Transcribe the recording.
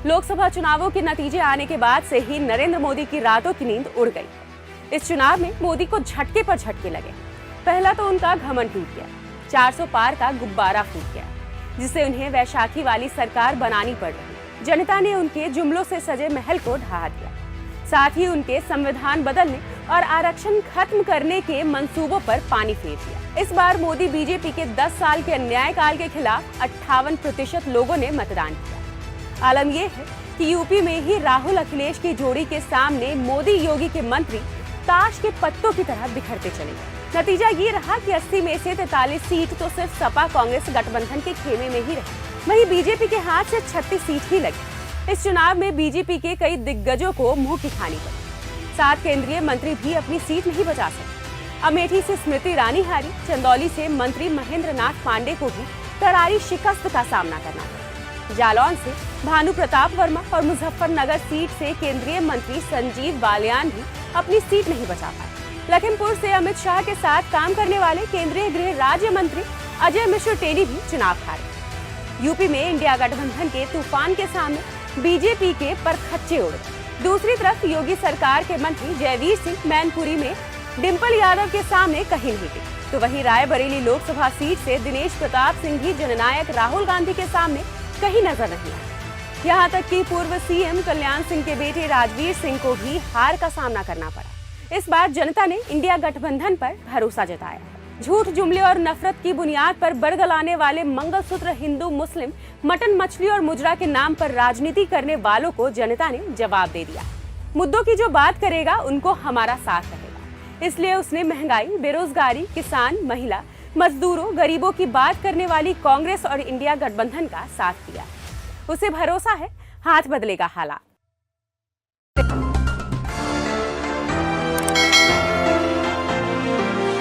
लोकसभा चुनावों के नतीजे आने के बाद से ही नरेंद्र मोदी की रातों की नींद उड़ गई। इस चुनाव में मोदी को झटके पर झटके लगे। पहला तो उनका घमंड टूट गया, 400 पार का गुब्बारा फूट गया, जिसे उन्हें वैशाखी वाली सरकार बनानी पड़ रही। जनता ने उनके जुमलों से सजे महल को ढहा दिया, साथ ही उनके संविधान बदलने और आरक्षण खत्म करने के मंसूबों पर पानी फेर दिया। इस बार मोदी बीजेपी के 10 साल के अन्यायकाल के खिलाफ 58% लोगों ने मतदान किया। आलम यह है कि यूपी में ही राहुल अखिलेश की जोड़ी के सामने मोदी योगी के मंत्री ताश के पत्तों की तरह बिखरते चले गए। नतीजा ये रहा कि 80 में से 43 सीट तो सिर्फ सपा कांग्रेस गठबंधन के खेमे में ही रही। वहीं बीजेपी के हाथ से 36 सीट ही लगी। इस चुनाव में बीजेपी के कई दिग्गजों को मुंह की खानी पड़ी। 7 केंद्रीय मंत्री भी अपनी सीट नहीं बचा सके। अमेठी से स्मृति ईरानी हारी, चंदौली से मंत्री महेंद्र नाथ पांडे को भी करारी शिकस्त का सामना करना पड़ा। जालौन से भानु प्रताप वर्मा और मुजफ्फरनगर सीट से केंद्रीय मंत्री संजीव बालियान भी अपनी सीट नहीं बचा पाए। लखीमपुर से अमित शाह के साथ काम करने वाले केंद्रीय गृह राज्य मंत्री अजय मिश्र टेनी भी चुनाव हारे। यूपी में इंडिया गठबंधन के तूफान के सामने बीजेपी के परखच्चे उड़ गए। दूसरी तरफ योगी सरकार के मंत्री जयवीर सिंह मैनपुरी में डिंपल यादव के सामने कहीं नहीं टिके, तो वहीं रायबरेली लोकसभा सीट से दिनेश प्रताप सिंह भी जननायक राहुल गांधी के सामने कहीं नजर नहीं आए। यहाँ तक कि पूर्व सीएम कल्याण सिंह के बेटे राजवीर सिंह को भी हार का सामना करना पड़ा। इस बार जनता ने इंडिया गठबंधन पर भरोसा जताया। झूठ, जुमले और नफरत की बुनियाद पर बरगलाने वाले मंगलसूत्र, हिंदू, मुस्लिम, मटन, मछली और मुजरा के नाम पर राजनीति करने वालों को जनता ने जवाब दे दिया। मुद्दों की जो बात करेगा उनको हमारा साथ रहेगा। इसलिए उसने महंगाई, बेरोजगारी, किसान, महिला, मजदूरों, गरीबों की बात करने वाली कांग्रेस और इंडिया गठबंधन का साथ दिया। उसे भरोसा है हाथ बदलेगा हालात।